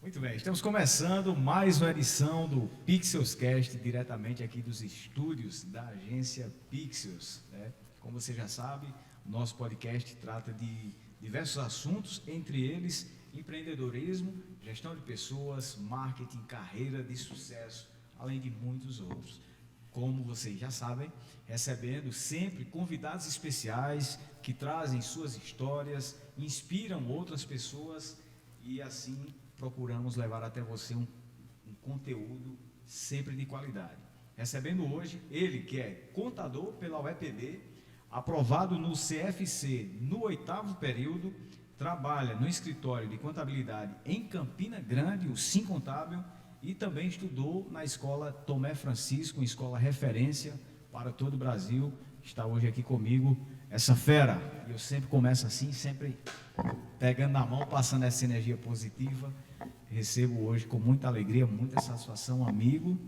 Muito bem, estamos começando mais uma edição do Pixelscast, diretamente aqui dos estúdios da agência Pixels, né? Como você já sabe, o nosso podcast trata de diversos assuntos, entre eles empreendedorismo, gestão de pessoas, marketing, carreira de sucesso, além de muitos outros. Como vocês já sabem, recebendo sempre convidados especiais que trazem suas histórias, inspiram outras pessoas e assim procuramos levar até você um conteúdo sempre de qualidade. Recebendo hoje ele que é contador pela UEPB, aprovado no CFC no 8º período, trabalha no escritório de contabilidade em Campina Grande, o Sim Contábil, e também estudou na escola Tomé Francisco, uma escola referência para todo o Brasil. Está hoje aqui comigo essa fera. Eu sempre começo assim, sempre pegando na mão, passando essa energia positiva. Recebo hoje com muita alegria, muita satisfação, amigo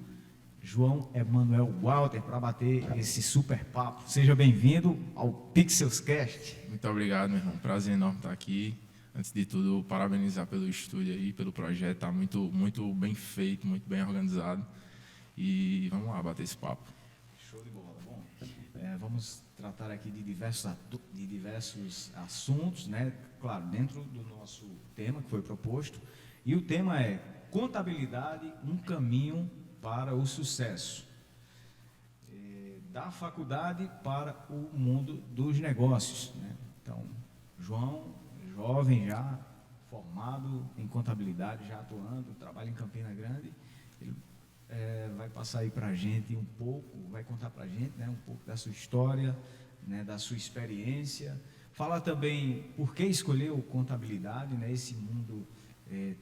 João Emanuel Walter, para bater esse super papo. Seja bem-vindo ao Pixelscast. Muito obrigado, meu irmão. Prazer enorme estar aqui. Antes de tudo, parabenizar pelo estúdio aí, pelo projeto. Está muito bem feito, muito bem organizado. E vamos lá, bater esse papo. Show de bola. Bom, vamos tratar aqui de diversos assuntos, né? Claro, dentro do nosso tema que foi proposto. E o tema é contabilidade, um caminho para o sucesso. Da faculdade para o mundo dos negócios, né? Então, João, jovem já, formado em contabilidade, já atuando, trabalha em Campina Grande, ele vai passar aí para a gente um pouco, vai contar para a gente, né, um pouco da sua história, né, da sua experiência, falar também por que escolheu contabilidade, né, esse mundo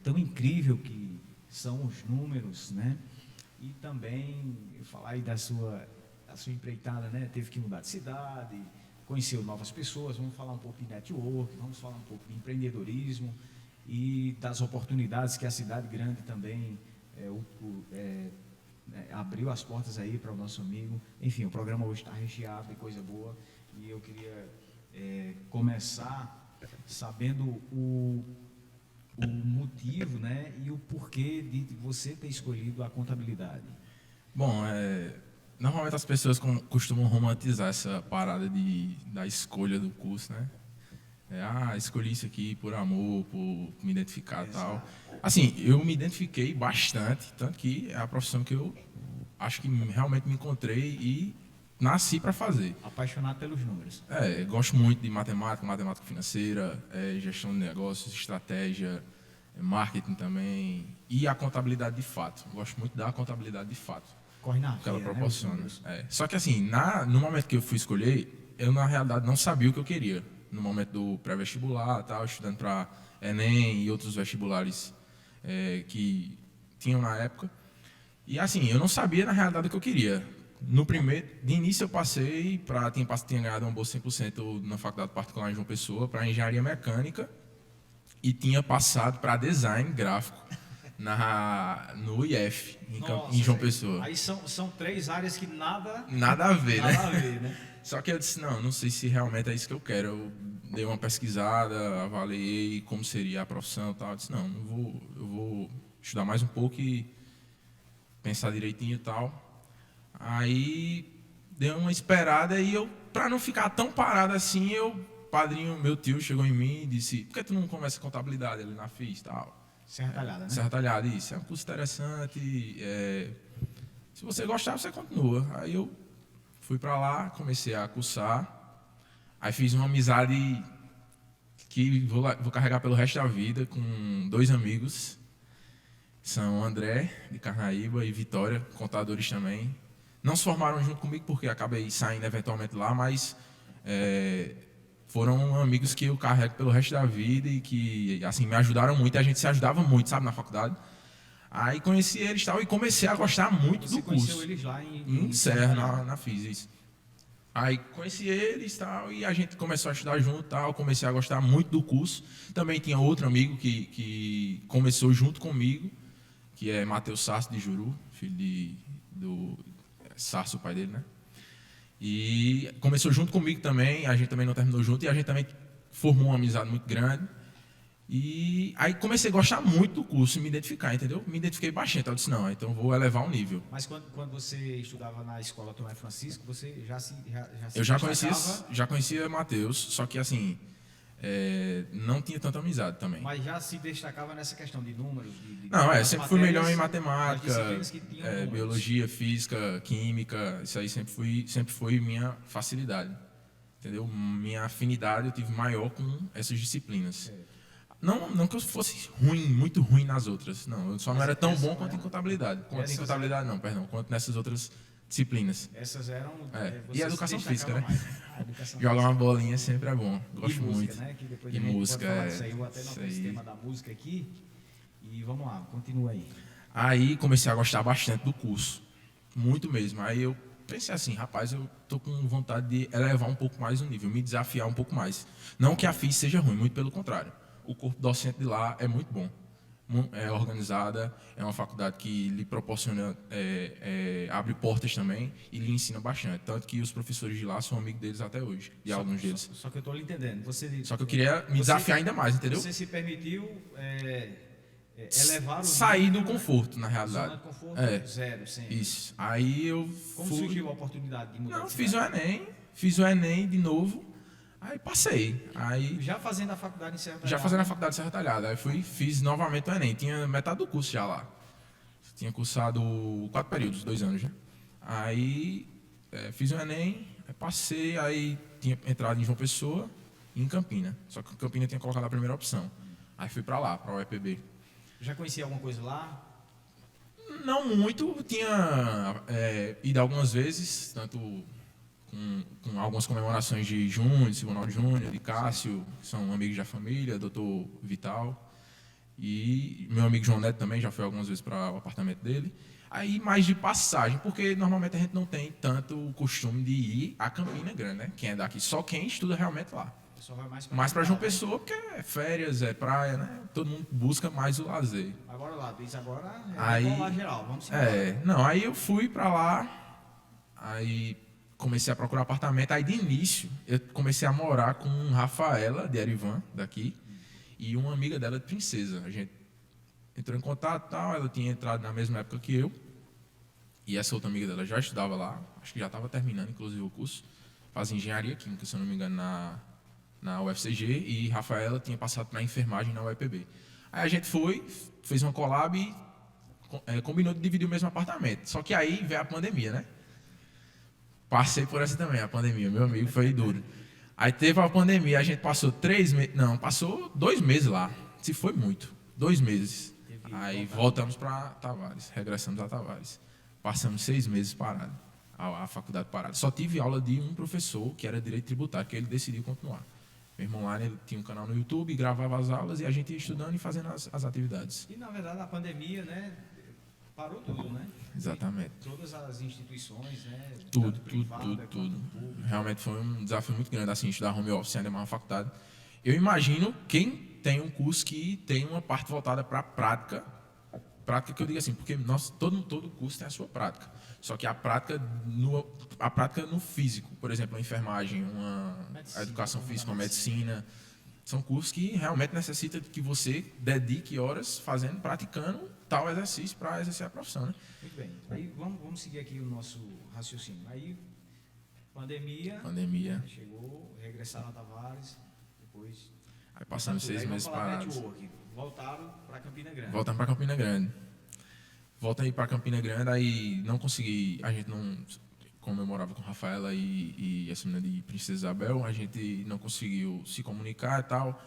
tão incrível que são os números, né, e também falar aí da sua empreitada, né, teve que mudar de cidade, conheceu novas pessoas, vamos falar um pouco de network, vamos falar um pouco de empreendedorismo e das oportunidades que a cidade grande também abriu as portas aí para o nosso amigo. Enfim, o programa hoje está recheado de coisa boa e eu queria começar sabendo o motivo, né, e o porquê de você ter escolhido a contabilidade. Bom, normalmente as pessoas costumam romantizar essa parada da escolha do curso, né? Escolhi isso aqui por amor, por me identificar e tal. Assim, eu me identifiquei bastante, tanto que é a profissão que eu acho que realmente me encontrei e nasci para fazer. Apaixonado pelos números. Gosto muito de matemática financeira, gestão de negócios, estratégia, marketing também e a contabilidade de fato. Gosto muito da contabilidade de fato. Corre na Que ela veia, proporciona. né? Só que assim, no momento que eu fui escolher, eu na realidade não sabia o que eu queria. No momento do pré-vestibular, tal, estudando para Enem e outros vestibulares que tinham na época. E assim, eu não sabia na realidade o que eu queria. De início eu passei tinha ganhado uma bolsa 100% na faculdade particular em João Pessoa para engenharia mecânica e tinha passado para design gráfico no IF, em João Pessoa. Aí são três áreas que nada a ver, nada a ver, né? Só que eu disse, não sei se realmente é isso que eu quero. Eu dei uma pesquisada, avaliei como seria a profissão e tal. Eu disse, eu vou estudar mais um pouco e pensar direitinho e tal. Aí dei uma esperada e eu, para não ficar tão parado assim, meu tio chegou em mim e disse, por que tu não começa contabilidade ali na FIS e tal? Serra Talhada, né? Serra Talhada, isso. É um curso interessante. Se você gostar, você continua. Aí eu fui para lá, comecei a cursar. Aí fiz uma amizade que vou carregar pelo resto da vida com 2 amigos. São André, de Carnaíba, e Vitória, contadores também. Não se formaram junto comigo porque acabei saindo eventualmente lá, mas foram amigos que eu carrego pelo resto da vida e que assim, me ajudaram muito. A gente se ajudava muito, sabe, na faculdade. Aí conheci eles tal, e comecei a gostar muito do curso. Você conheceu eles lá em Serra, na FIS. Aí conheci eles tal, e a gente começou a estudar junto tal, comecei a gostar muito do curso. Também tinha outro amigo que começou junto comigo, que é Matheus Sarso de Juru, filho do Sarso, o pai dele, né? E começou junto comigo também, a gente também não terminou junto, e a gente também formou uma amizade muito grande. E aí comecei a gostar muito do curso e me identificar, entendeu? Me identifiquei bastante. Eu disse, não, então vou elevar um nível. Mas quando você estudava na escola Tomé Francisco, você já se Eu já destacava, conhecia Matheus, só que assim, não tinha tanta amizade também. mas já se destacava nessa questão de números? Não, das sempre fui melhor em matérias, das matemática, disciplinas que tinham números. biologia, física, química, isso aí sempre foi minha facilidade, entendeu? Minha afinidade eu tive maior com essas disciplinas. Não que eu fosse ruim, muito ruim nas outras, não, eu só não era tão bom quanto em contabilidade. Quanto nessas outras disciplinas. Essas eram... E você a educação se física, destacava né? mais, né? A educação Jogar física. uma bolinha sempre é bom, gosto E música, muito. né? Que depois E a gente música, pode falar disso aí. Eu até isso notei esse aí. tema da música aqui. E vamos lá, continua aí. Aí comecei a gostar bastante do curso, muito mesmo. Aí eu pensei assim, rapaz, eu tô com vontade de elevar um pouco mais o nível, me desafiar um pouco mais. Não que a FIS seja ruim, muito pelo contrário. O corpo docente de lá é muito bom, é organizada, é uma faculdade que lhe proporciona, abre portas também e lhe ensina bastante. Tanto que os professores de lá são amigos deles até hoje, de alguns deles. Só que eu estou lhe entendendo. Só que eu queria me desafiar ainda mais, entendeu? Você se permitiu elevar o Sair do nível, né? conforto, na realidade. Zona de conforto zero, sempre. Isso. Aí eu Como fui... surgiu a oportunidade de mudar Não, de fiz o cidade? Enem, de novo, aí passei. Aí Já fazendo a faculdade em Serra já Talhada, fazendo a né? faculdade de Serra Talhada, aí fiz novamente o Enem, tinha metade do curso já lá. Tinha cursado 4 períodos, 2 anos já. Aí fiz o Enem, aí passei, aí tinha entrado em João Pessoa e em Campina. Só que Campina tinha colocado a primeira opção. Aí fui para lá, para o UEPB. Já conhecia alguma coisa lá? Não muito, tinha ido algumas vezes, tanto com algumas comemorações de Júnior, de Silvio Júnior, de Cássio, que são amigos da família, doutor Vital. E meu amigo João Neto também já foi algumas vezes para o apartamento dele. Aí mais de passagem, porque normalmente a gente não tem tanto o costume de ir a Campina Grande, né? Quem é daqui, só quem estuda realmente lá. Só vai mais Mais para João capital, né? Pessoa, porque é férias, é praia, né? Todo mundo busca mais o lazer. Mas bora lá, diz agora Aí- lá geral, vamos embora. Não, aí eu fui pra lá, aí comecei a procurar apartamento, aí de início eu comecei a morar com Rafaela, de Erivan, daqui, e uma amiga dela de Princesa. A gente entrou em contato e tal, ela tinha entrado na mesma época que eu, e essa outra amiga dela já estudava lá, acho que já estava terminando, inclusive, o curso, fazia engenharia química, se eu não me engano, na UFCG, e Rafaela tinha passado para enfermagem na UEPB. Aí a gente fez uma collab e combinou de dividir o mesmo apartamento. Só que aí veio a pandemia, né? Passei por essa também, a pandemia. Meu amigo, foi duro. Aí teve a pandemia, a gente passou 3 meses... Não, passou 2 meses lá. Se foi muito. 2 meses. Aí voltamos para Tavares, regressamos a Tavares. Passamos 6 meses parados, a faculdade parada. Só tive aula de um professor, que era direito tributário, que ele decidiu continuar. Meu irmão lá, ele tinha um canal no YouTube, gravava as aulas e a gente ia estudando e fazendo as atividades. E na verdade a pandemia, né, parou tudo, né? Exatamente. Todas as instituições, né? Tudo, tanto tudo, privada tudo, quanto tudo. pública. Realmente foi um desafio muito grande, assim, estudar home office, ainda mais uma faculdade. Eu imagino quem tem um curso que tem uma parte voltada para a prática que eu digo assim, porque todo curso tem a sua prática. Só que a prática no físico, por exemplo, a enfermagem, a educação física, a medicina, são cursos que realmente necessitam de que você dedique horas praticando tal exercício para exercer a profissão, né? Muito bem. Aí vamos seguir aqui o nosso raciocínio. Aí, pandemia, chegou, regressaram a Tavares, depois... Aí passamos 6 meses parados. Network, voltaram para Campina Grande. Voltamos para Campina Grande. Volta aí para Campina Grande, aí não consegui, a gente não comemorava com Rafaela e essa menina de Princesa Isabel, a gente não conseguiu se comunicar e tal.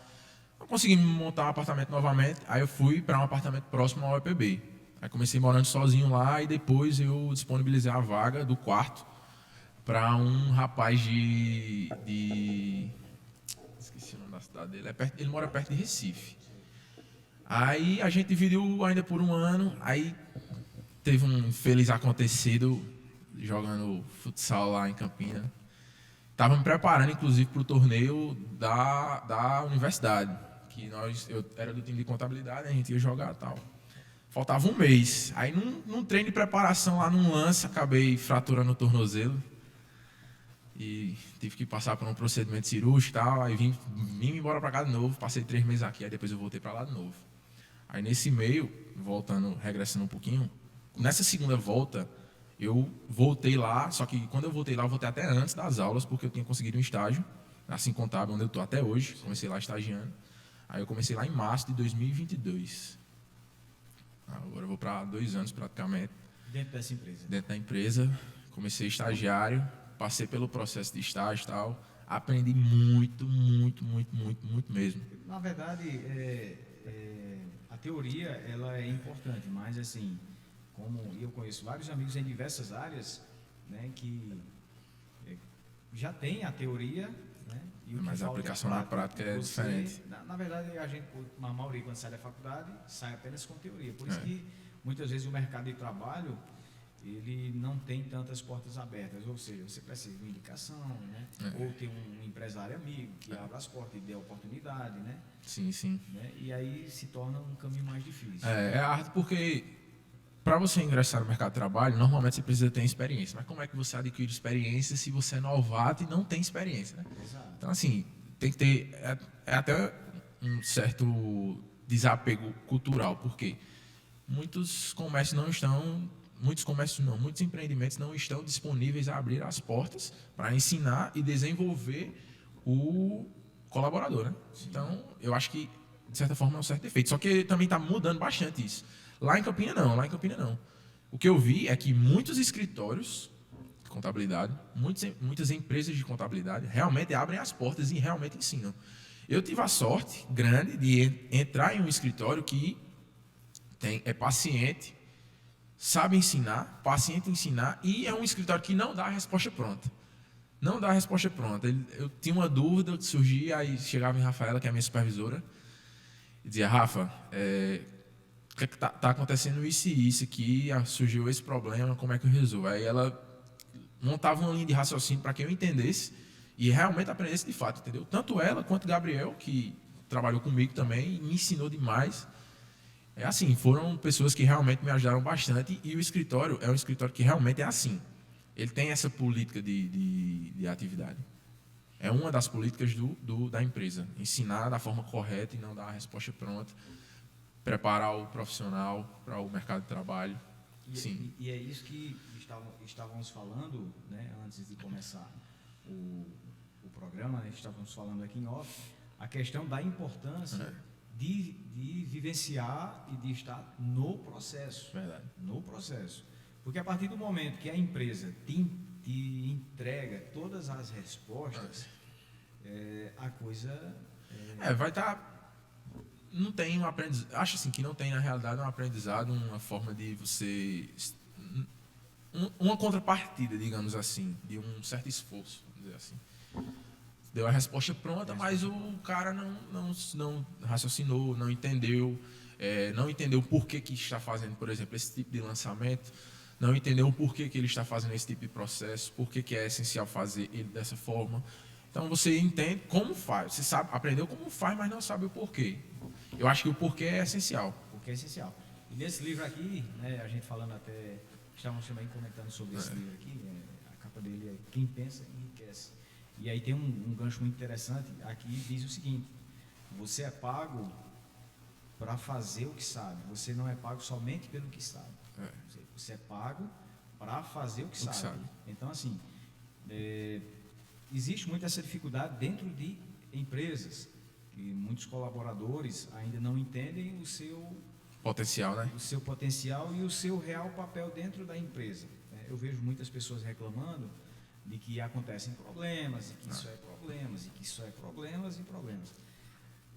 Não consegui montar um apartamento novamente, aí eu fui para um apartamento próximo ao UEPB. Aí comecei morando sozinho lá e depois eu disponibilizei a vaga do quarto para um rapaz esqueci o nome da cidade dele, ele mora perto de Recife. Aí a gente dividiu ainda por um ano, aí teve um infeliz acontecido jogando futsal lá em Campina. Estava me preparando, inclusive, para o torneio da universidade, que eu era do time de contabilidade, a gente ia jogar e tal. Faltava um mês. Aí, num treino de preparação lá num lance, acabei fraturando o tornozelo. e tive que passar por um procedimento cirúrgico e tal, aí vim embora para cá de novo, passei 3 meses aqui, aí depois eu voltei para lá de novo. Aí nesse meio, regressando um pouquinho, nessa segunda volta, eu voltei lá, só que quando eu voltei lá, eu voltei até antes das aulas, porque eu tinha conseguido um estágio, assim contábil, onde eu estou até hoje, comecei lá estagiando. Aí eu comecei lá em março de 2022. Agora eu vou para 2 anos praticamente. Dentro dessa empresa? Dentro da empresa, comecei estagiário, passei pelo processo de estágio e tal, aprendi muito mesmo. Na verdade, a teoria ela é importante, mas assim, como eu conheço vários amigos em diversas áreas, né, que já tem a teoria, né, e o mas a aplicação na prática é diferente. Na verdade, a maioria quando sai da faculdade sai apenas com teoria. Por isso que muitas vezes o mercado de trabalho ele não tem tantas portas abertas, ou seja, você precisa de uma indicação, né? Ou ter um empresário amigo que abra as portas e dê a oportunidade, né? Sim. Né? E aí se torna um caminho mais difícil. É árduo porque para você ingressar no mercado de trabalho, normalmente você precisa ter experiência. Mas como é que você adquire experiência se você é novato e não tem experiência, né? Exato. Então, assim, tem que ter até um certo desapego cultural, porque muitos empreendimentos não estão disponíveis a abrir as portas para ensinar e desenvolver o colaborador, né? Então, eu acho que, de certa forma, é um certo defeito. Só que também está mudando bastante isso. Lá em Campina, não. O que eu vi é que muitos escritórios de contabilidade, muitas empresas de contabilidade, realmente abrem as portas e realmente ensinam. Eu tive a sorte grande de entrar em um escritório que é paciente, sabe ensinar, paciente ensinar, e é um escritório que não dá a resposta pronta. Não dá a resposta pronta. Eu tinha uma dúvida que surgia, aí chegava em Rafaela, que é a minha supervisora, e dizia: Rafa, o que está acontecendo isso e isso aqui, surgiu esse problema, como é que eu resolvo? Aí ela montava uma linha de raciocínio para que eu entendesse e realmente aprendesse de fato, entendeu? Tanto ela quanto o Gabriel, que trabalhou comigo também, me ensinou demais. É assim, foram pessoas que realmente me ajudaram bastante, e o escritório é um escritório que realmente é assim. Ele tem essa política de atividade. É uma das políticas da empresa. Ensinar da forma correta e não dar a resposta pronta. Preparar o profissional para o mercado de trabalho. Sim. E é isso que estávamos falando, né, antes de começar o programa, né, estávamos falando aqui em off, a questão da importância de vivenciar e de estar no processo. Verdade. No processo. Porque a partir do momento que a empresa te entrega todas as respostas, a coisa... vai estar... Não tem um aprendizado... Acho assim que não tem, na realidade, um aprendizado, uma forma de você... Uma contrapartida, digamos assim, de um certo esforço, vamos dizer assim. Deu a resposta pronta, mas o cara não raciocinou, não entendeu o porquê que está fazendo, por exemplo, esse tipo de lançamento, não entendeu o porquê que ele está fazendo esse tipo de processo, porquê que é essencial fazer ele dessa forma. Então você entende como faz, você sabe, aprendeu como faz, mas não sabe o porquê. Eu acho que o porquê é essencial. O porquê é essencial. E nesse livro aqui, né, a gente falando até, estávamos também comentando sobre esse livro aqui, a capa dele é Quem Pensa Enriquece. E aí tem um gancho muito interessante, aqui diz o seguinte: você é pago para fazer o que sabe, você não é pago somente pelo que sabe. Você é pago para fazer o que sabe. Então, assim, existe muita essa dificuldade dentro de empresas, que muitos colaboradores ainda não entendem o seu potencial, né? O seu potencial e o seu real papel dentro da empresa. Eu vejo muitas pessoas reclamando de que acontecem problemas, e que isso é problemas, e que isso é problemas e problemas.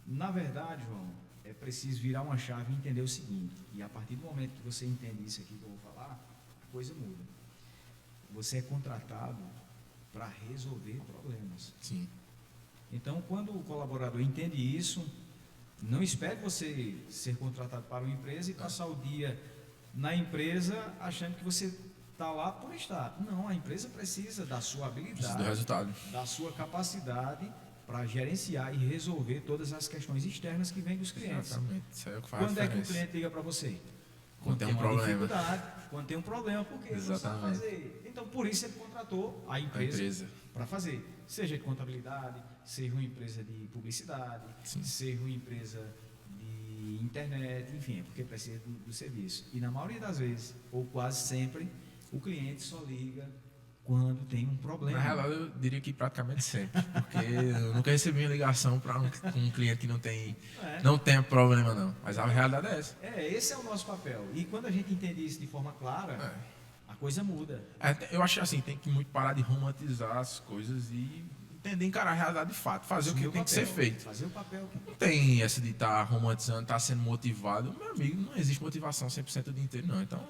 Na verdade, João, é preciso virar uma chave e entender o seguinte, e a partir do momento que você entende isso aqui que eu vou falar, a coisa muda. Você é contratado para resolver problemas. Sim. Então, quando o colaborador entende isso, não espere você ser contratado para uma empresa e passar o dia na empresa achando que você está lá por estar. Não, a empresa precisa da sua habilidade, precisa do resultado, da sua capacidade para gerenciar e resolver todas as questões externas que vêm dos clientes. Exatamente. Isso é o que faz Quando é que o cliente liga para você? Quando tem um uma problema. dificuldade, quando tem um problema, porque você sabe fazer. Então, por isso ele contratou a empresa. para fazer, seja de contabilidade, seja uma empresa de publicidade, Sim. seja uma empresa de internet, enfim, é porque precisa do serviço. E na maioria das vezes, ou quase sempre, o cliente só liga quando tem um problema. Na realidade, eu diria que praticamente sempre, porque eu nunca recebi uma ligação para um cliente que não tem problema, não. Mas a realidade é essa. Esse é o nosso papel. E quando a gente entende isso de forma clara, a coisa muda. Eu acho assim, tem que muito parar de romantizar as coisas e entender, encarar a realidade de fato, fazer o que tem que ser feito. Fazer o papel. Não tem essa de estar romantizando, estar sendo motivado. Meu amigo, não existe motivação 100% o dia inteiro, não. Então,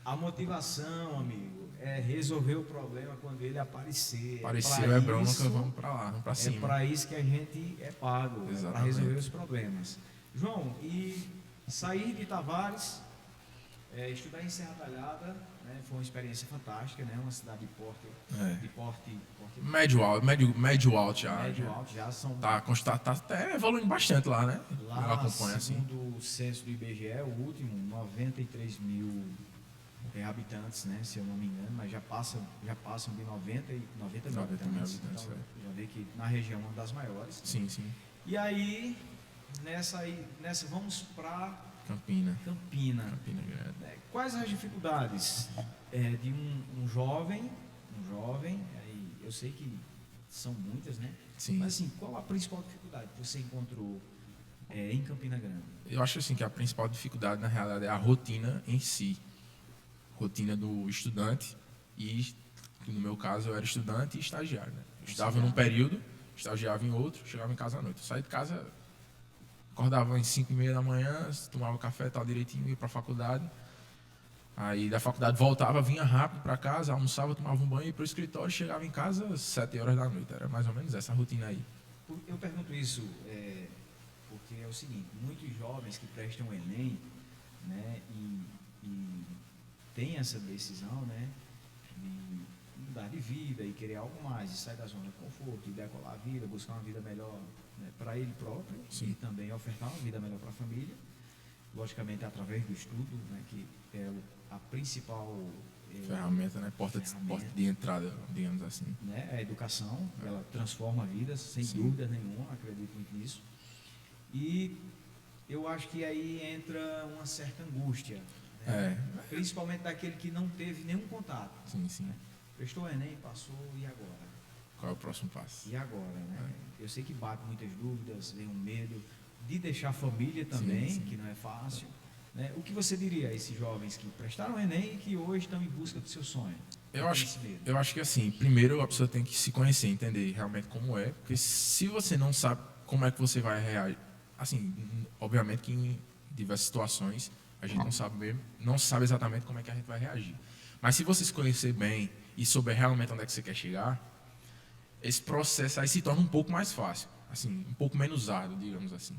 a motivação, amigo, é resolver o problema quando ele aparecer. Apareceu, é bronca, vamos para lá, vamos para cima. É para isso que a gente é pago, para resolver os problemas. João, e sair de Tavares, estudar em Serra Talhada, né, foi uma experiência fantástica, né, uma cidade de porte médio alto já. Médio alto já são. Tá até evoluindo bastante lá, né? Lá, eu acompanho segundo o censo do IBGE, o último, 93 mil habitantes, né, se eu não me engano, mas já passam de 90 mil habitantes. Então, já vê que na região é uma das maiores. Sim, sim. E aí, nessa vamos para Campina Grande. Quais as dificuldades de um jovem, aí eu sei que são muitas, né? Sim. Mas assim, qual a principal dificuldade que você encontrou em Campina Grande? Eu acho assim que a principal dificuldade na realidade é a rotina em si. Rotina do estudante e, no meu caso, eu era estudante e estagiário, né? Eu estudava num período, estagiava em outro, chegava em casa à noite. Eu saía de casa, acordava às 5h30 da manhã, tomava café, tal direitinho, ia para a faculdade. Aí da faculdade voltava, vinha rápido para casa, almoçava, tomava um banho, ia para o escritório, chegava em casa às 7h da noite. Era mais ou menos essa rotina aí. Eu pergunto isso porque é o seguinte, muitos jovens que prestam o Enem, né, e tem essa decisão, né, de mudar de vida e querer algo mais, e sair da zona de conforto, e decolar a vida, buscar uma vida melhor, né, para ele próprio. Sim. E também ofertar uma vida melhor para a família, logicamente através do estudo, né, que é a principal ferramenta, né, porta de entrada, digamos assim. Né, a educação, ela transforma vidas, sem Sim. dúvida nenhuma, acredito muito nisso. E eu acho que aí entra uma certa angústia, né? Principalmente daquele que não teve nenhum contato. Sim, sim. Né? Prestou o Enem, passou, e agora? Qual é o próximo passo? E agora, né? Eu sei que bate muitas dúvidas, vem um medo de deixar a família também, sim. Que não é fácil. Né? O que você diria a esses jovens que prestaram o Enem e que hoje estão em busca do seu sonho? Eu acho que assim, primeiro a pessoa tem que se conhecer, entender realmente como é, porque se você não sabe como é que você vai reagir, assim, obviamente que em diversas situações a gente não sabe exatamente como é que a gente vai reagir. Mas se você se conhecer bem e souber realmente onde é que você quer chegar, esse processo aí se torna um pouco mais fácil, assim, um pouco menos árduo, digamos assim.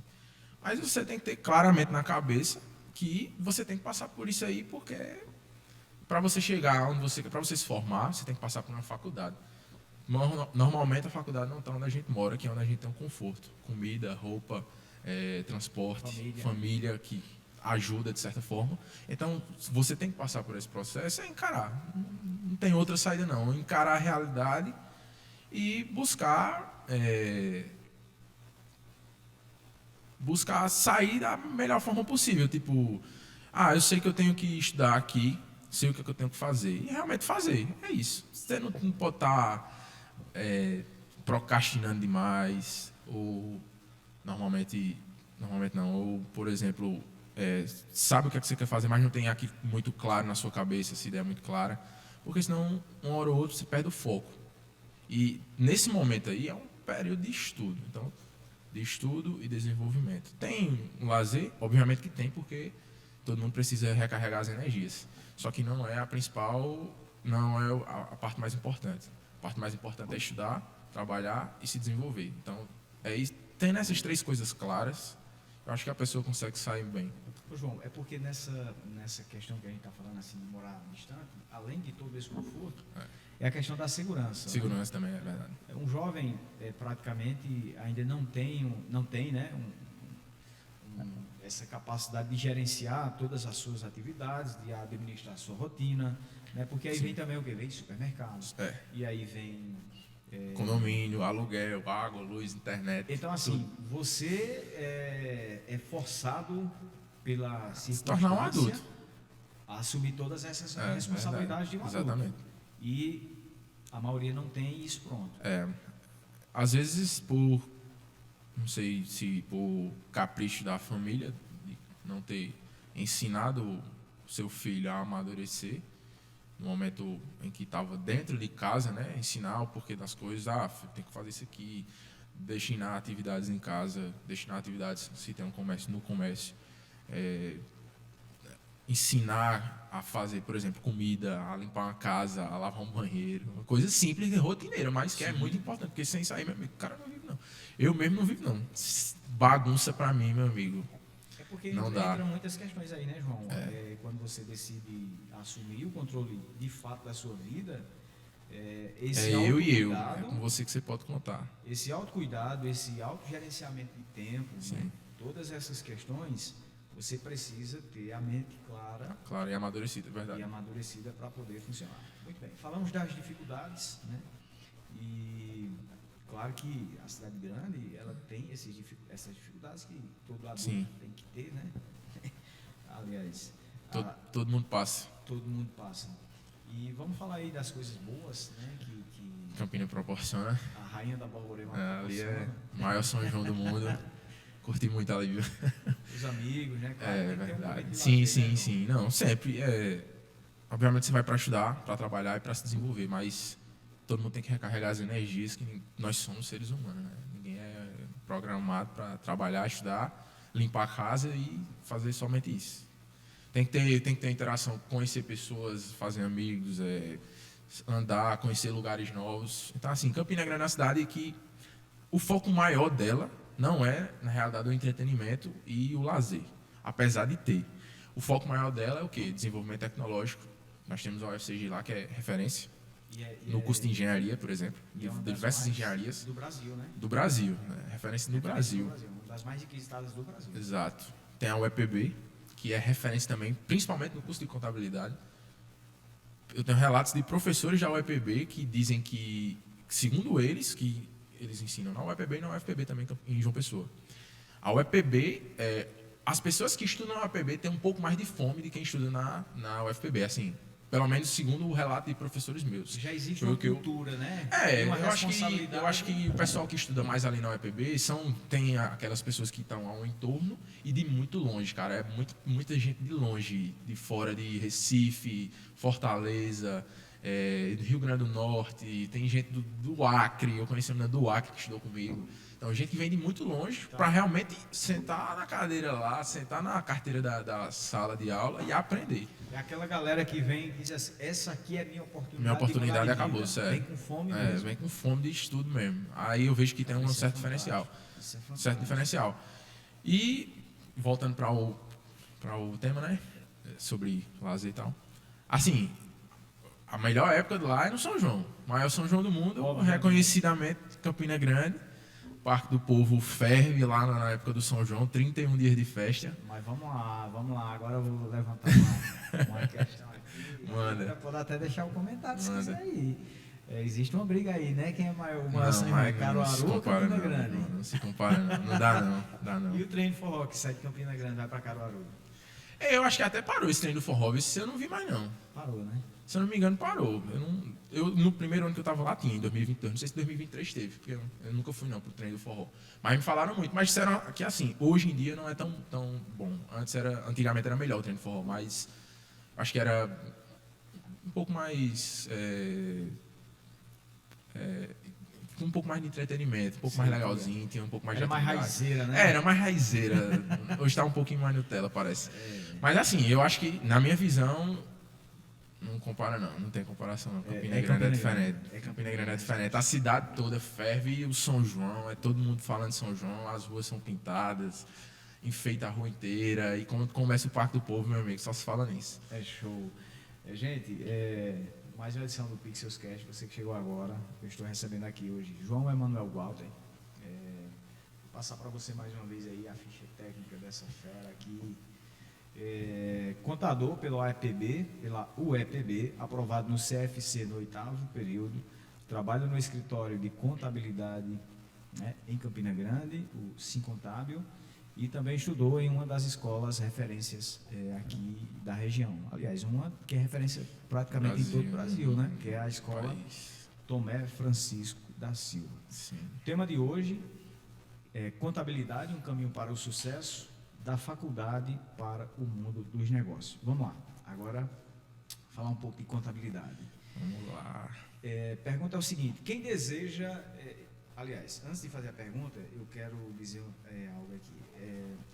Mas você tem que ter claramente na cabeça que você tem que passar por isso aí, porque para você chegar onde para você se formar, você tem que passar por uma faculdade. Normalmente a faculdade não está onde a gente mora, que é onde a gente tem um conforto, comida, roupa, transporte, família que ajuda de certa forma. Então, você tem que passar por esse processo e encarar. Não tem outra saída não. Encarar a realidade e buscar sair da melhor forma possível. Tipo, eu sei que eu tenho que estudar aqui, sei o que eu tenho que fazer. E realmente fazer. É isso. Você não pode estar procrastinando demais, ou normalmente não. Ou, por exemplo, sabe o que é que você quer fazer, mas não tem aqui muito claro na sua cabeça, essa ideia muito clara, porque senão, uma hora ou outra, você perde o foco. E nesse momento aí é um período de estudo, então, de estudo e desenvolvimento. Tem um lazer? Obviamente que tem, porque todo mundo precisa recarregar as energias. Só que não é a principal, não é a parte mais importante. A parte mais importante é estudar, trabalhar e se desenvolver. Então, tendo essas três coisas claras, eu acho que a pessoa consegue sair bem. Ô João, é porque nessa questão que a gente está falando, assim, de morar distante, além de todo esse conforto, é a questão da segurança. Segurança, né? Também, é verdade. Um jovem praticamente ainda não tem né, essa capacidade de gerenciar todas as suas atividades, de administrar a sua rotina, né, porque aí Sim. Vem também o que? Vem supermercados, e aí vem Condomínio, aluguel, água, luz, internet. Então, assim, você é forçado pela se tornar um circunstância adulto. a assumir todas essas É, responsabilidades de um adulto. exatamente. E a maioria não tem isso pronto. Às vezes por, não sei se por capricho da família, de não ter ensinado o seu filho a amadurecer, no momento em que estava dentro de casa, né, ensinar o porquê das coisas, filho, tem que fazer isso aqui, destinar atividades em casa, destinar atividades, se tem um comércio, no comércio, ensinar a fazer, por exemplo, comida, a limpar uma casa, a lavar um banheiro, uma coisa simples e rotineira, mas que é muito importante, porque sem isso aí, meu amigo, o cara não vive não. Eu mesmo não vivo não. Bagunça pra mim, meu amigo. É porque não dá. entram muitas questões aí, né, João? Quando você decide assumir o controle de fato da sua vida, esse eu e eu. autocuidado, É com você que você pode contar. esse autocuidado, esse autogerenciamento de tempo, né? Todas essas questões, você precisa ter a mente clara, Claro, e amadurecida, é verdade. e amadurecida para poder funcionar. Muito bem. Falamos das dificuldades, né? E claro que a cidade grande, ela tem essas dificuldades que todo adulto Sim. tem que ter, né? Aliás, Todo mundo passa. todo mundo passa. E vamos falar aí das coisas boas, né? Que Campina proporciona. a rainha da Borborema Ali é proporciona. o maior São João do mundo. Curti muito ali, viu? Os amigos, né? Claro, É tem que ter um verdade. momento de Sim, lazer, sim, né, sim. Não, sempre. Obviamente você vai para estudar, para trabalhar e para se desenvolver, mas todo mundo tem que recarregar as energias que nós somos seres humanos, né? Ninguém é programado para trabalhar, estudar, limpar a casa e fazer somente isso. Tem que ter interação, conhecer pessoas, fazer amigos, andar, conhecer lugares novos. Então, assim, Campina Grande é uma cidade que o foco maior dela não é, na realidade, o entretenimento e o lazer, apesar de ter. O foco maior dela é o quê? Desenvolvimento tecnológico. Nós temos a UFCG lá, que é referência no curso de engenharia, por exemplo, e é uma de das diversas mais engenharias do Brasil, né? do Brasil, né? Referência no Brasil. Uma das mais requisitadas do Brasil. Exato. Tem a UEPB, que é referência também, principalmente no curso de contabilidade. Eu tenho relatos de professores da UEPB que dizem que, segundo eles, que eles ensinam na UEPB e na UFPB também, em João Pessoa. A UEPB, as pessoas que estudam na UEPB têm um pouco mais de fome de quem estuda na UFPB, assim, pelo menos segundo o relato de professores meus. Já existe uma cultura, né? Eu acho que o pessoal que estuda mais ali na UEPB tem aquelas pessoas que estão ao entorno e de muito longe, cara. É muita gente de longe, de fora de Recife, Fortaleza, do Rio Grande do Norte, tem gente do Acre, eu conheci uma menina do Acre que estudou comigo. Então, gente que vem de muito longe para realmente sentar na cadeira lá, sentar na carteira da sala de aula e aprender. É aquela galera que vem e diz assim, essa aqui é minha oportunidade. Minha oportunidade de acabou, sério. Vem com fome mesmo. Vem com fome de estudo mesmo. Aí eu vejo que tem um certo diferencial. Isso é fantástico. Certo diferencial. E, voltando para o tema, né? Sobre lazer e tal. Assim, a melhor época de lá é no São João. O maior São João do mundo, reconhecidamente Campina Grande. O Parque do Povo ferve lá na época do São João, 31 dias de festa. Mas vamos lá. Agora eu vou levantar uma questão aqui. Manda. Pode até deixar o comentário se Manda. quiser aí. Existe uma briga aí, né? Quem é maior? O maior Não, São João é mas Caruaru ou Campina Grande? Não se compara, não. Não dá, não. E o trem de forró que sai de Campina Grande vai para Caruaru? Eu acho que até parou esse trem do forró, esse eu não vi mais, não. Parou, né? Se eu não me engano, parou. No primeiro ano que eu estava lá tinha, em 2022. Não sei se 2023 teve, porque eu nunca fui não pro trem do forró. Mas me falaram muito. Mas disseram que assim, hoje em dia não é tão bom. Antigamente era melhor o trem do forró, mas acho que era um pouco mais com um pouco mais de entretenimento, um pouco mais legalzinho, tinha um pouco mais Era de mais atividade. raizeira, né? Era mais raizeira. Hoje está um pouquinho mais Nutella, parece. Mas assim, eu acho que, na minha visão, não compara não tem comparação não. Campina Grande é diferente. Campina Grande é diferente. A cidade toda ferve e o São João, todo mundo falando de São João, as ruas são pintadas, enfeita a rua inteira, e quando começa o Parque do Povo, meu amigo, só se fala nisso. É show. Gente, mais uma edição do Pixels Cast, você que chegou agora, eu estou recebendo aqui hoje João Emanuel Walter. Vou passar para você mais uma vez aí a ficha técnica dessa fera aqui. Contador pela UEPB, aprovado no CFC no 8º período, trabalha no escritório de contabilidade, né, em Campina Grande, o Sincontábil, e também estudou em uma das escolas referências aqui da região. Aliás, uma que é referência praticamente em todo o Brasil, né? Que é a escola Tomé Francisco da Silva. Sim. O tema de hoje é contabilidade, um caminho para o sucesso, da faculdade para o mundo dos negócios. Vamos lá, agora falar um pouco de contabilidade. Vamos lá. Pergunta é o seguinte, quem deseja... aliás, antes de fazer a pergunta, eu quero dizer algo aqui.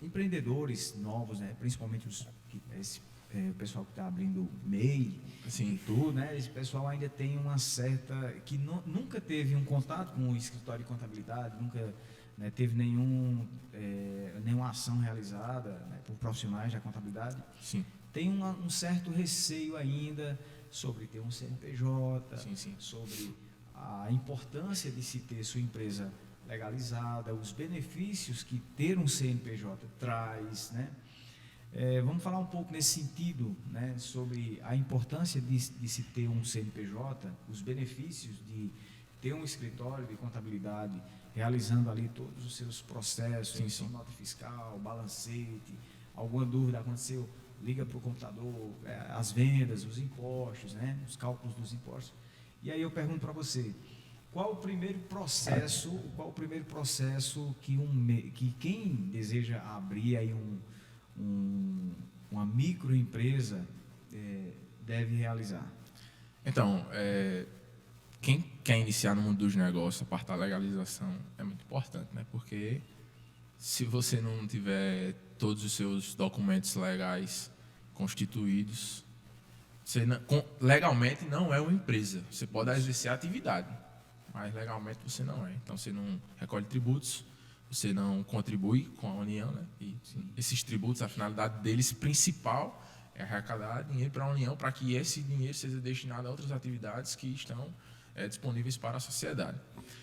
Empreendedores novos, né, principalmente o pessoal que está abrindo MEI, Sim. e tudo, né, esse pessoal ainda tem uma certa... que nunca teve um contato com o escritório de contabilidade, nunca, né, teve nenhuma ação realizada, né, por profissionais da contabilidade. Sim. Tem um certo receio ainda sobre ter um CNPJ, Sim. sobre a importância de se ter sua empresa legalizada, os benefícios que ter um CNPJ traz, né? Vamos falar um pouco nesse sentido, né, sobre a importância de se ter um CNPJ, os benefícios de ter um escritório de contabilidade realizando ali todos os seus processos, emissão de nota fiscal, balancete, alguma dúvida aconteceu, liga para o computador, as vendas, os impostos, né, os cálculos dos impostos. E aí eu pergunto para você, qual o primeiro processo que quem deseja abrir aí uma microempresa deve realizar? Então, quem quer iniciar no mundo dos negócios, a parte da legalização é muito importante, né? Porque se você não tiver todos os seus documentos legais constituídos, você legalmente não é uma empresa. Você pode exercer a atividade, mas legalmente você não é. Então, você não recolhe tributos, você não contribui com a União, né? E esses tributos, a finalidade deles principal é arrecadar dinheiro para a União, para que esse dinheiro seja destinado a outras atividades que estão disponíveis para a sociedade.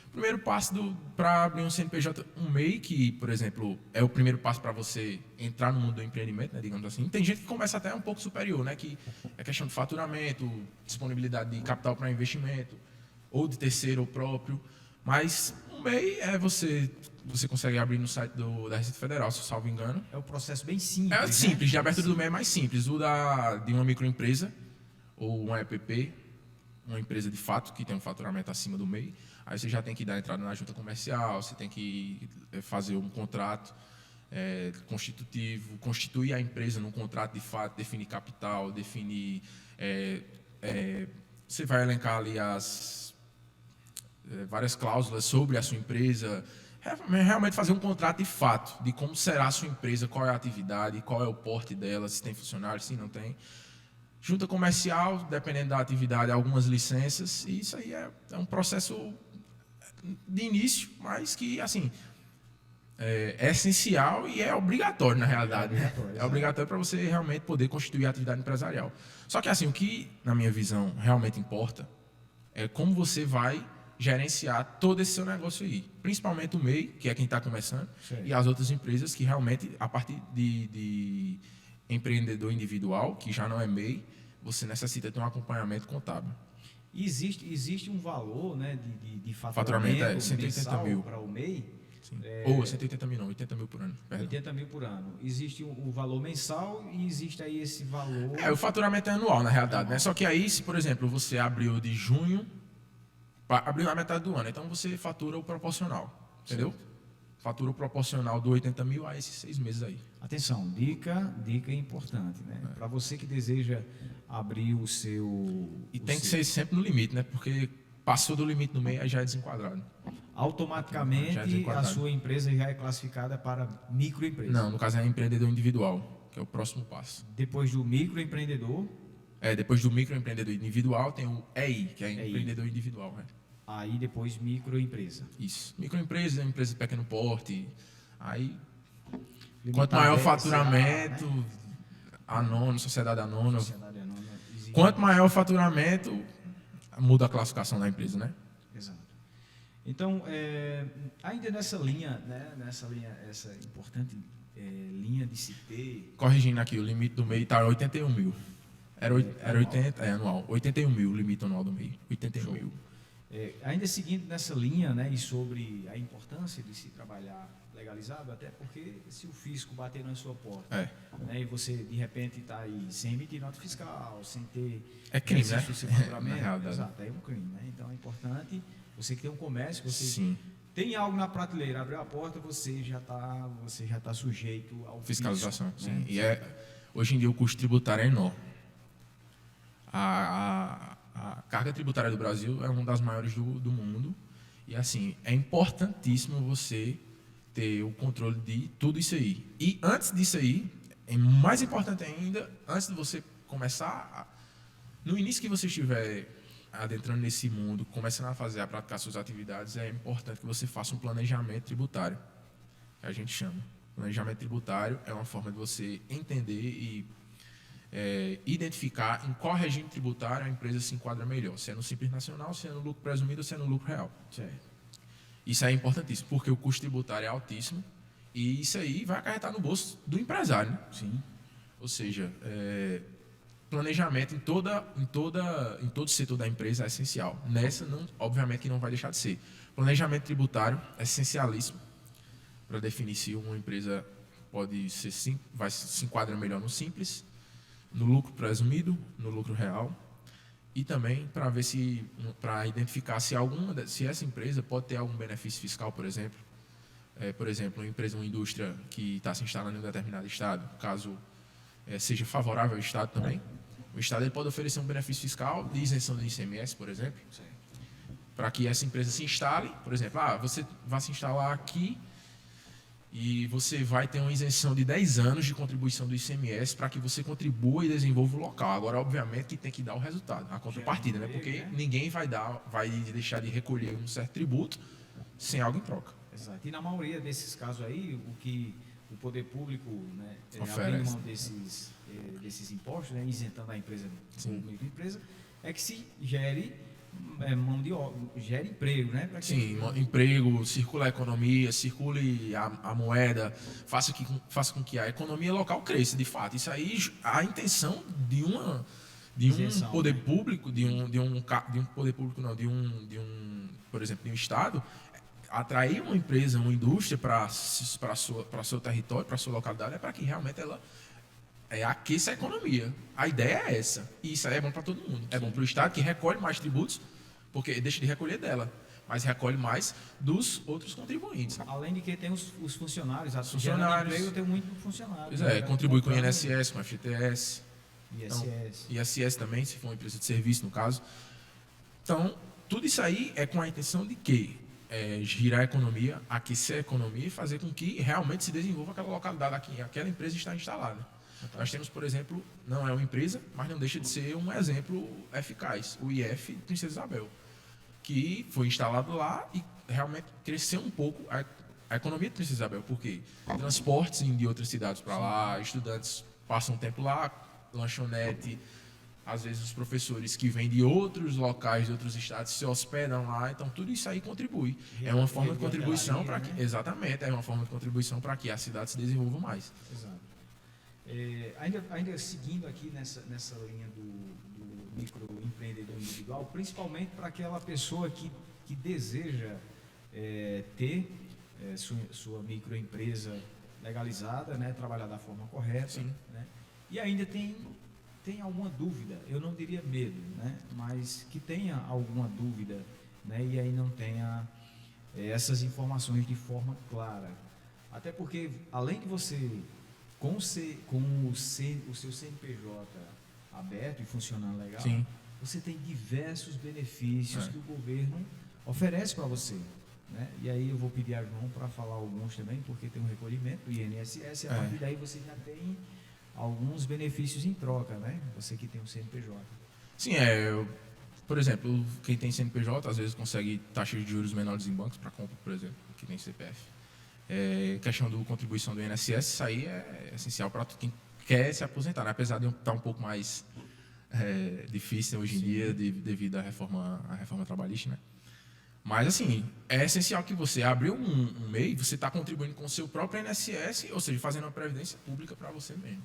O primeiro passo para abrir um CNPJ, um MEI, que, por exemplo, é o primeiro passo para você entrar no mundo do empreendimento, né, digamos assim. Tem gente que começa até um pouco superior, né, que é questão de faturamento, disponibilidade de capital para investimento, ou de terceiro ou próprio. Mas um MEI você consegue abrir no site da Receita Federal, se eu salvo engano. É um processo bem simples. É simples, né? de abertura do MEI é mais simples. O de uma microempresa, ou uma EPP, uma empresa de fato que tem um faturamento acima do MEI, aí você já tem que dar entrada na junta comercial, você tem que fazer um contrato constitutivo, constituir a empresa num contrato de fato, definir capital, definir... você vai elencar ali as várias cláusulas sobre a sua empresa, realmente fazer um contrato de fato, de como será a sua empresa, qual é a atividade, qual é o porte dela, se tem funcionários, se não tem. Junta comercial, dependendo da atividade, algumas licenças, e isso aí é um processo de início, mas que, assim, é essencial e é obrigatório, na realidade. É obrigatório para você realmente poder constituir a atividade empresarial. Só que, assim, o que, na minha visão, realmente importa é como você vai gerenciar todo esse seu negócio aí. Principalmente o MEI, que é quem está começando, e as outras empresas que realmente, a partir de empreendedor individual, que já não é MEI, você necessita ter um acompanhamento contábil. Existe um valor, né, de faturamento é 180 mil para o MEI? Ou 180 mil não, 80 mil por ano. Perdão. 80 mil por ano. Existe o valor mensal e existe aí esse valor... O faturamento é anual, na realidade, né? Só que aí, se, por exemplo, você abriu de junho, abriu na metade do ano, então você fatura o proporcional, entendeu? Fatura o proporcional do 80 mil a esses 6 meses aí. Atenção, dica importante, né? Para você que deseja abrir o seu... E tem que ser sempre no limite, né? Porque passou do limite no meio, aí já é desenquadrado. Automaticamente a sua empresa já é classificada para microempresa. Não, no caso é empreendedor individual, que é o próximo passo. Depois do microempreendedor... depois do microempreendedor individual tem o EI, que é empreendedor individual, né? Aí depois microempresa. Isso. Microempresa, empresa de pequeno porte. Aí, quanto maior o faturamento, né? Anônimo, sociedade anônima. Quanto maior o faturamento, muda a classificação da empresa, né? Exato. Então, ainda nessa linha, né? Essa importante linha de se ter... Corrigindo aqui, o limite do MEI está 81 mil. Era 80, anual. 81 mil o limite anual do MEI. 81 mil. Ainda seguindo nessa linha, né, e sobre a importância de se trabalhar legalizado, até porque se o fisco bater na sua porta, né, e você de repente está aí sem emitir nota fiscal, sem ter é crime, né? do seu faturamento, Na realidade. exato, é um crime, né? Então é importante, você que tem um comércio, você Sim. tem algo na prateleira, abriu a porta, você já está sujeito ao Fiscalização, fisco, sim. né? E hoje em dia o custo tributário é enorme. A carga tributária do Brasil é uma das maiores do mundo. E, assim, é importantíssimo você ter o controle de tudo isso aí. E, antes disso aí, é mais importante ainda, antes de você começar, no início que você estiver adentrando nesse mundo, começando a praticar suas atividades, é importante que você faça um planejamento tributário, que a gente chama. Planejamento tributário é uma forma de você entender e identificar em qual regime tributário a empresa se enquadra melhor, se é no Simples Nacional, se é no lucro presumido ou se é no lucro real. Certo. Isso é importantíssimo, porque o custo tributário é altíssimo e isso aí vai acarretar no bolso do empresário, né? Sim. Ou seja, planejamento em todo o setor da empresa é essencial. Nessa, obviamente, que não vai deixar de ser. Planejamento tributário é essencialíssimo para definir se uma empresa se enquadra melhor no Simples, no lucro presumido, no lucro real, e também para identificar se essa empresa pode ter algum benefício fiscal, por exemplo. Por exemplo, uma indústria que está se instalando em um determinado estado, caso seja favorável ao estado também, o estado ele pode oferecer um benefício fiscal de isenção do ICMS, por exemplo, para que essa empresa se instale. Por exemplo, você vai se instalar aqui e você vai ter uma isenção de 10 anos de contribuição do ICMS para que você contribua e desenvolva o local. Agora, obviamente, que tem que dar o resultado, a contrapartida, né? Porque ninguém vai deixar de recolher um certo tributo sem algo em troca. Exato. E na maioria desses casos aí, o que o poder público, né, oferece mão desses impostos, né, isentando a empresa, ou microempresa, é que se gere mão de obra, gere emprego, né? Sim, emprego, circula a economia, circule a moeda, faça com que a economia local cresça, de fato. Isso aí, a intenção de um poder público, por exemplo, de um estado, atrair uma empresa, uma indústria para seu território, para sua localidade, é para que realmente ela aqueça a economia. A ideia é essa. E isso aí é bom para todo mundo. É bom para o estado, que recolhe mais tributos, porque deixa de recolher dela, mas recolhe mais dos outros contribuintes. Além de que tem os funcionários, funcionários. Tem muito funcionário. Pois é, contribui com o INSS, com o FGTS. ISS. ISS também, se for uma empresa de serviço, no caso. Então, tudo isso aí é com a intenção de quê? Girar a economia, aquecer a economia e fazer com que realmente se desenvolva aquela localidade aqui, aquela empresa está instalada. Nós temos, por exemplo, não é uma empresa, mas não deixa de ser um exemplo eficaz, o IF Princesa Isabel, que foi instalado lá e realmente cresceu um pouco a economia de Princesa Isabel, porque transportes de outras cidades para lá, estudantes passam um tempo lá, lanchonete, às vezes os professores que vêm de outros locais, de outros estados, se hospedam lá, então tudo isso aí contribui. É uma forma de contribuição para que, exatamente, é uma forma de contribuição para que a cidade se desenvolva mais. Exato. Ainda seguindo aqui nessa linha do microempreendedor individual, principalmente para aquela pessoa que deseja ter sua microempresa legalizada, né, trabalhar da forma correta, né, e ainda tem alguma dúvida, eu não diria medo, né, mas que tenha alguma dúvida, né, e aí não tenha essas informações de forma clara. Até porque, além de você, com o seu CNPJ aberto e funcionando legal, você tem diversos benefícios que o governo oferece para você. Né? E aí eu vou pedir a João para falar alguns também, porque tem um recolhimento do INSS, e a partir daí você já tem alguns benefícios em troca, né? Você que tem um CNPJ. Sim, por exemplo, quem tem CNPJ às vezes consegue taxas de juros menores em bancos para compra, por exemplo, que tem CPF. Questão da contribuição do INSS, isso aí é essencial para quem quer se aposentar, né? Apesar de estar um pouco mais difícil hoje em dia devido à reforma trabalhista, né? Mas, assim, é essencial que você abriu um MEI, você está contribuindo com o seu próprio INSS, ou seja, fazendo uma previdência pública para você mesmo.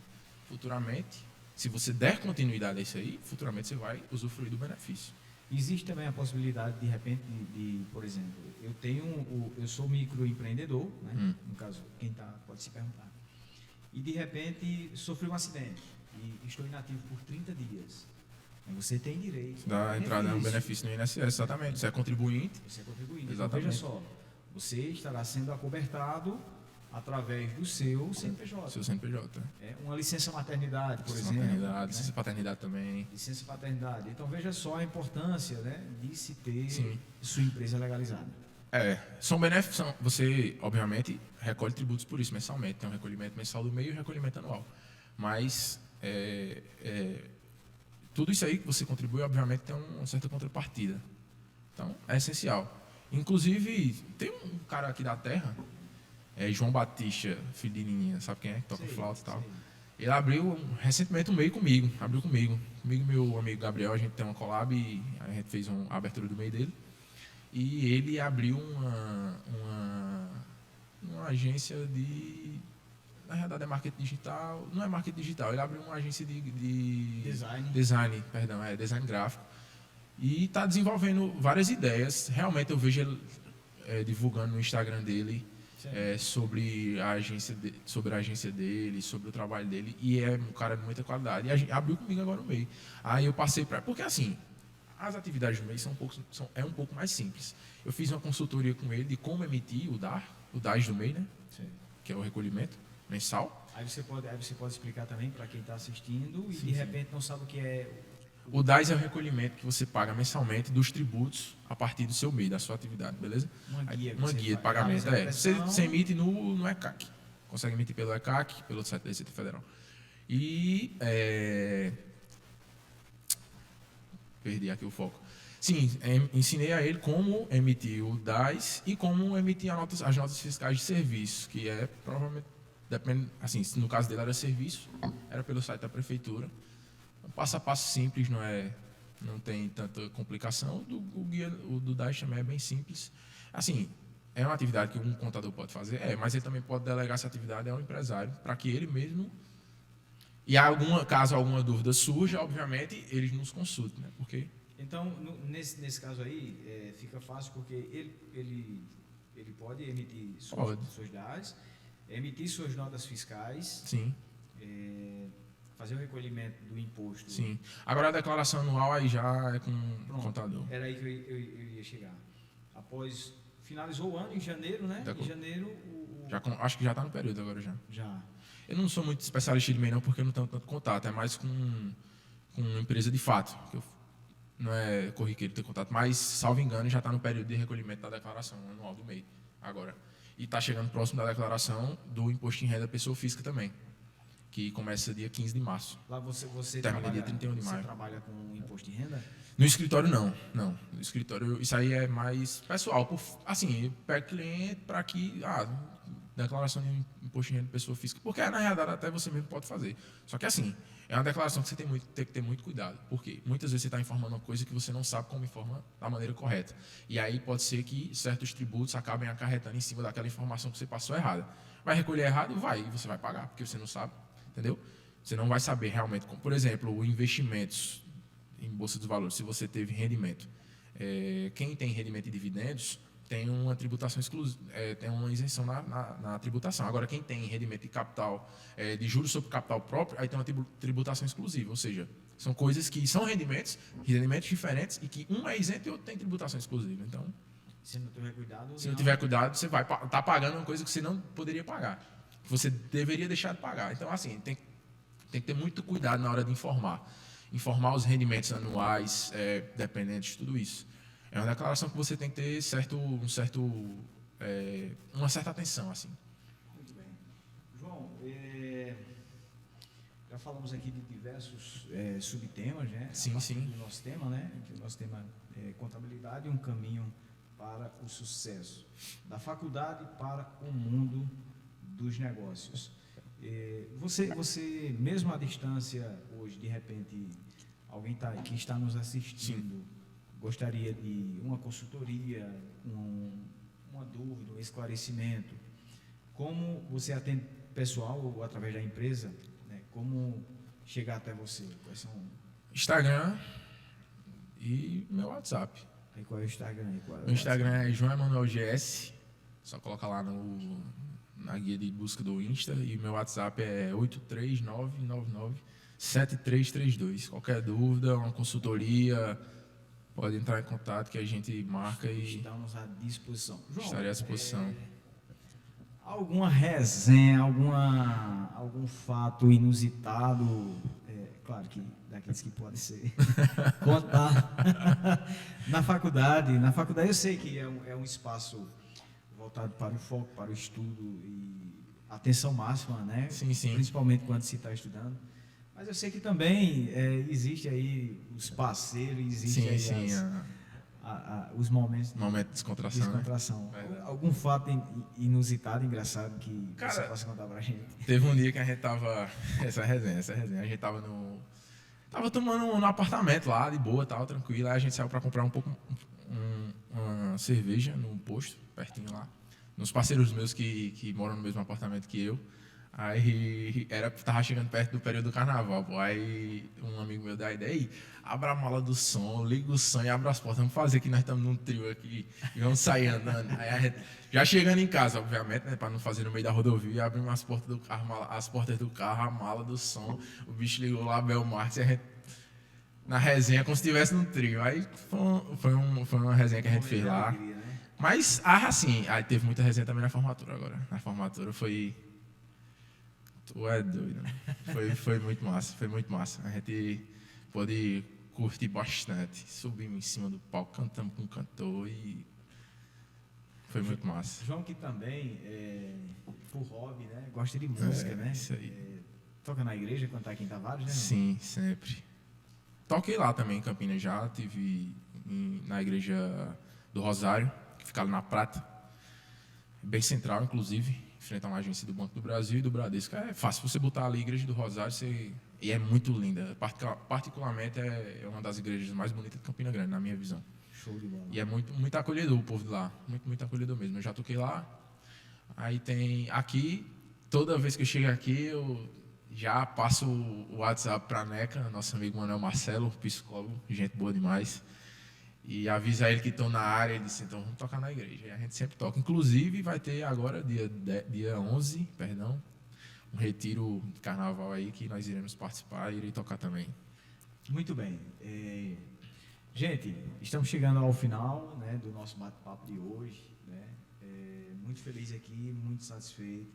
Futuramente, se você der continuidade a isso aí, futuramente você vai usufruir do benefício. Existe também a possibilidade, de repente, por exemplo, eu sou microempreendedor, né? No caso, quem está pode se perguntar. E, de repente, sofri um acidente e estou inativo por 30 dias. Você tem direito Da entrada é um benefício no INSS, exatamente. Você é contribuinte. Você é contribuinte. Exatamente. Então, veja só, você estará sendo acobertado através do seu CNPJ. Seu CNPJ. Uma licença maternidade, por licença exemplo. Maternidade, licença paternidade também. Licença paternidade. Então, veja só a importância, né, de se ter Sim. sua empresa legalizada. São benefícios. Você, obviamente, recolhe tributos por isso mensalmente. Tem um recolhimento mensal do MEI e um recolhimento anual. Mas tudo isso aí que você contribui, obviamente, tem uma certa contrapartida. Então, é essencial. Inclusive, tem um cara aqui da terra, João Batista, filho de Nininha, sabe quem é? Que toca flauta e tal. Ele abriu recentemente um MEI comigo. Comigo e meu amigo Gabriel, a gente tem uma collab e a gente fez a abertura do MEI dele. E ele abriu uma agência de... Na realidade é marketing digital, não é marketing digital, ele abriu uma agência de design gráfico. E está desenvolvendo várias ideias. Realmente eu vejo ele divulgando no Instagram dele sobre a agência dele, sobre o trabalho dele. E é um cara de muita qualidade. E a gente abriu comigo agora no MEI. Aí eu passei para... Porque assim, as atividades do MEI é um pouco mais simples. Eu fiz uma consultoria com ele de como emitir o DAS do MEI, né? Sim. Que é o recolhimento mensal. Aí você pode explicar também para quem está assistindo e de repente não sabe o que é. O DAS é o recolhimento que você paga mensalmente dos tributos a partir do seu MEI, da sua atividade, beleza? Uma guia de pagamento. Você emite no ECAC. Consegue emitir pelo ECAC, pelo site da Receita Federal. E... perdi aqui o foco. Sim, ensinei a ele como emitir o DAS e como emitir as notas fiscais de serviço, que é provavelmente, depende, assim, no caso dele era serviço, era pelo site da prefeitura. Passo a passo simples, não tem tanta complicação. O guia do DAS também é bem simples. Assim, é uma atividade que um contador pode fazer, mas ele também pode delegar essa atividade a um empresário, para que ele mesmo... E caso alguma dúvida surja, obviamente, eles nos consultem, né? Porque... Então, nesse caso aí, fica fácil porque ele pode emitir suas DAS, emitir suas notas fiscais, sim. Fazer o recolhimento do imposto. Sim. Agora a declaração anual aí já é com o contador. Era aí que eu ia chegar. Após, finalizou o ano, em janeiro, né? Em janeiro... Acho que já está no período agora já. Já. Eu não sou muito especialista de MEI não, porque eu não tenho tanto contato. É mais com uma empresa de fato. Não é corriqueiro ter contato, mas, salvo engano, já está no período de recolhimento da declaração anual do MEI agora. E está chegando próximo da declaração do imposto em renda pessoa física também, que começa dia 15 de março. Lá você termina dia 31 de maio. Você trabalha com imposto de renda? No escritório, não. No escritório, isso aí é mais pessoal. Assim, eu pego cliente para que... declaração de imposto de renda de pessoa física. Porque, na realidade, até você mesmo pode fazer. Só que, assim, é uma declaração que você tem que ter muito cuidado. Por quê? Muitas vezes você está informando uma coisa que você não sabe como informa da maneira correta. E aí pode ser que certos tributos acabem acarretando em cima daquela informação que você passou errada. Vai recolher errado? E você vai pagar, porque você não sabe. Entendeu? Você não vai saber realmente como. Por exemplo, o investimentos em Bolsa de Valores, se você teve rendimento. Quem tem rendimento de dividendos tem uma tributação exclusiva, tem uma isenção na tributação. Agora, quem tem rendimento de capital, de juros sobre capital próprio, aí tem uma tributação exclusiva. Ou seja, são coisas que são rendimentos diferentes e que um é isento e outro tem tributação exclusiva. Então, se não tiver cuidado, você vai estar pagando uma coisa que você não poderia pagar, que você deveria deixar de pagar. Então, assim, tem que ter muito cuidado na hora de informar. Informar os rendimentos anuais, dependentes, tudo isso. É uma declaração que você tem que ter uma certa atenção, assim. Muito bem. João, já falamos aqui de diversos subtemas, né? Sim. Do nosso tema, né? Que o nosso tema é contabilidade, um caminho para o sucesso. Da faculdade para o mundo dos negócios. Você mesmo à distância, hoje, de repente, alguém que está nos assistindo... Sim. Gostaria de uma consultoria, uma dúvida, um esclarecimento. Como você atende pessoal ou através da empresa? Né? Como chegar até você? Quais são... Instagram E meu WhatsApp. Aí qual é o Instagram? Aí, qual é o Meu Instagram é João Emanuel GS. Só coloca lá na guia de busca do Insta. E meu WhatsApp é 839997332. Qualquer dúvida, uma consultoria, pode entrar em contato que a gente marca e Estamos à disposição. João, estarei à disposição. Alguma resenha, algum fato inusitado, claro que daqueles que podem ser contar na faculdade. Na faculdade eu sei que é um espaço voltado para o foco, para o estudo e atenção máxima, né? Sim, sim. Principalmente quando se está estudando. Mas eu sei que também existe aí os parceiros, existe aí os momentos momento de descontração. Né? Algum fato inusitado, engraçado que Cara, você possa contar pra gente? Teve um dia que a gente tava. Essa resenha. A gente tava Tava tomando no apartamento lá, de boa, tal, tranquilo. Aí a gente saiu pra comprar uma cerveja num posto, pertinho lá. Uns parceiros meus que moram no mesmo apartamento que eu. Aí tava chegando perto do período do carnaval, pô. Aí um amigo meu deu a ideia, abra a mala do som, liga o som e abre as portas. Vamos fazer que nós estamos num trio aqui e vamos sair andando. Aí a gente, já chegando em casa, obviamente, né, para não fazer no meio da rodovia, abrimos as portas do carro, a mala do som. O bicho ligou lá, Bel Marques, e a gente na resenha como se estivesse num trio. Aí foi uma resenha que a gente fez lá. Mas, assim, aí teve muita resenha também na formatura agora. Na formatura foi... Tu é doido, né? Foi muito massa, foi muito massa. A gente pôde curtir bastante. Subimos em cima do palco, cantamos com o cantor e foi muito massa. João que também, por hobby, né? Gosta de música, né? Isso aí. Toca na igreja quando tá aqui em Tavares, né? Sim, sempre. Toquei lá também em Campinas já, tive na igreja do Rosário, que fica ali na Prata. Bem central, inclusive, em frente a uma agência do Banco do Brasil e do Bradesco. É fácil você botar ali a Igreja do Rosário e é muito linda. Particularmente é uma das igrejas mais bonitas de Campina Grande, na minha visão. Show de bola. E é muito acolhedor o povo de lá. Muito acolhedor mesmo. Eu já toquei lá. Aí tem aqui, toda vez que eu chego aqui, eu já passo o WhatsApp para a NECA, nosso amigo Manuel Marcelo, psicólogo, gente boa demais. E avisa ele que estão na área, ele disse, então vamos tocar na igreja. E a gente sempre toca. Inclusive vai ter agora, dia 11, um retiro de carnaval aí que nós iremos participar e irei tocar também. Muito bem. Gente, estamos chegando ao final, né, do nosso bate-papo de hoje. Né? Muito feliz aqui, muito satisfeito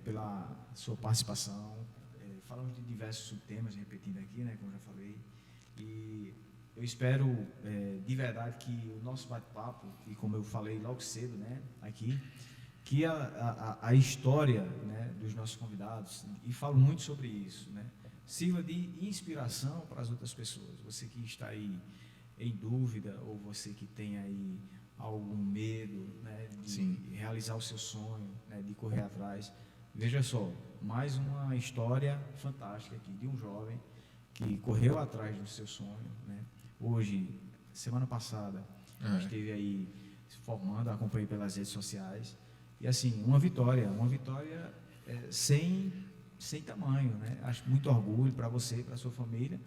pela sua participação. Falamos de diversos subtemas, repetindo aqui, né, como já falei. E eu espero de verdade que o nosso bate-papo, e como eu falei logo cedo, né, aqui, que a história, né, dos nossos convidados, e falo muito sobre isso, né, sirva de inspiração para as outras pessoas. Você que está aí em dúvida, ou você que tem aí algum medo, né, de Sim. realizar o seu sonho, né, de correr atrás, veja só, mais uma história fantástica aqui de um jovem que correu atrás do seu sonho, né. Hoje, semana passada, esteve aí se formando, acompanhei pelas redes sociais, e assim, uma vitória sem tamanho, né? Acho muito orgulho para você, para sua família,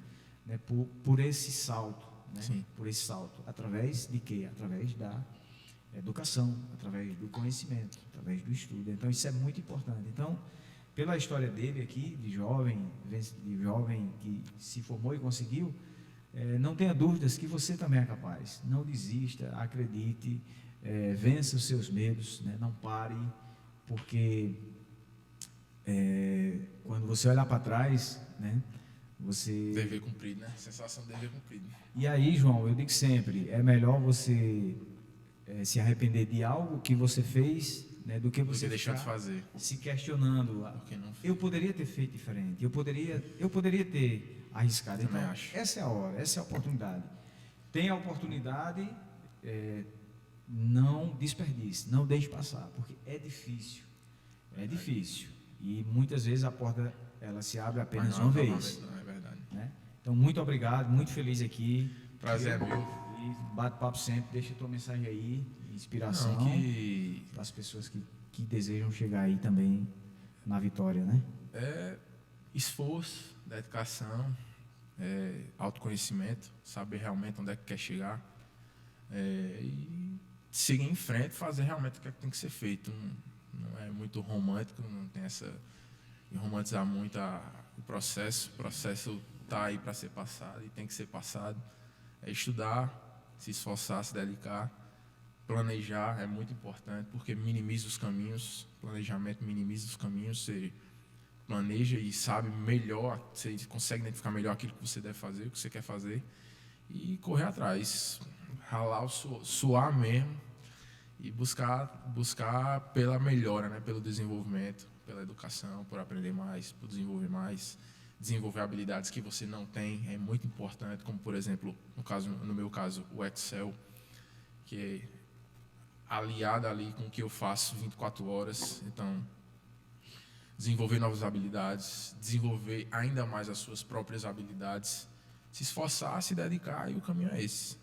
né? Por esse salto, né? Sim. Por esse salto, através de quê? Através da educação, através do conhecimento, através do estudo. Então, isso é muito importante. Então, pela história dele aqui, de jovem que se formou e conseguiu, não tenha dúvidas que você também é capaz. Não desista, acredite, vença os seus medos, né? Não pare, porque quando você olhar para trás, né, você... Dever cumprido, né? Sensação de dever cumprido. E aí, João, eu digo sempre, é melhor você se arrepender de algo que você fez, né, do que você deixou de fazer. Se questionando. Porque não fez. Eu poderia ter feito diferente, eu poderia ter arriscado. Também Então, acho. essa é a hora, essa é a oportunidade. Tem a oportunidade, não desperdice, não deixe passar, porque é difícil. É difícil. E muitas vezes a porta ela se abre apenas uma vez. Não, é verdade. Né? Então, muito obrigado, muito feliz aqui. Prazer é meu. E bate-papo sempre, deixa a tua mensagem aí, inspiração para as pessoas que desejam chegar aí também na vitória, né? Esforço, dedicação, autoconhecimento, saber realmente onde é que quer chegar, e seguir em frente, fazer realmente o que é que tem que ser feito. Não é muito romântico, não tem essa de romantizar muito o processo. O processo está aí para ser passado e tem que ser passado. É estudar, se esforçar, se dedicar, planejar é muito importante, porque minimiza os caminhos. Planejamento minimiza os caminhos. Você planeja e sabe melhor, você consegue identificar melhor aquilo que você deve fazer, o que você quer fazer, e correr atrás, ralar, suar mesmo, e buscar pela melhora, né? Pelo desenvolvimento, pela educação, por aprender mais, por desenvolver mais, desenvolver habilidades que você não tem, é muito importante, como por exemplo, no meu caso, o Excel, que é aliado ali com o que eu faço 24 horas, então desenvolver novas habilidades, desenvolver ainda mais as suas próprias habilidades, se esforçar, se dedicar, e o caminho é esse.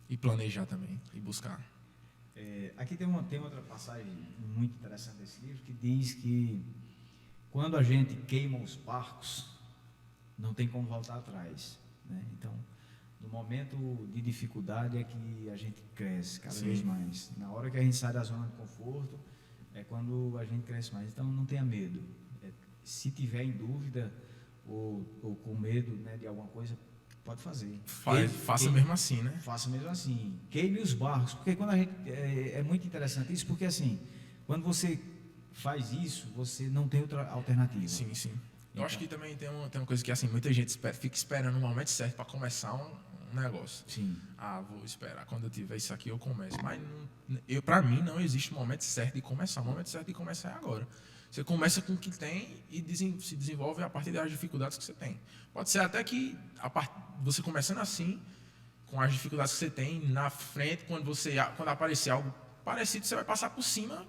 E planejar também, e buscar. Aqui tem outra passagem muito interessante desse livro, que diz que quando a gente queima os barcos, não tem como voltar atrás, né? Então, no momento de dificuldade é que a gente cresce cada Sim. vez mais. Na hora que a gente sai da zona de conforto, é quando a gente cresce mais. Então, não tenha medo. Se tiver em dúvida ou com medo, né, de alguma coisa, pode fazer. Faça mesmo assim, né? Faça mesmo assim. Queime os barcos, porque quando a gente é muito interessante isso, porque assim, quando você faz isso, você não tem outra alternativa. Sim, sim. Eu Então, acho que também tem uma coisa que assim, muita gente fica esperando o momento certo para começar um negócio. sim. Vou esperar, quando eu tiver isso aqui eu começo. Mas para mim não existe um momento certo de começar. O momento certo de começar é agora. Você começa com o que tem e se desenvolve a partir das dificuldades que você tem. Pode ser até que você começando assim, com as dificuldades que você tem, na frente, quando aparecer algo parecido, você vai passar por cima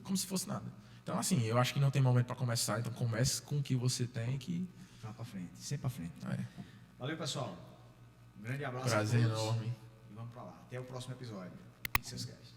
como se fosse nada. Então, assim, eu acho que não tem momento para começar. Então, comece com o que você tem que... Vá para frente, sempre para frente. Valeu, pessoal. Um grande abraço. Prazer a todos. enorme. E vamos para lá. Até o próximo episódio. Pixelscast.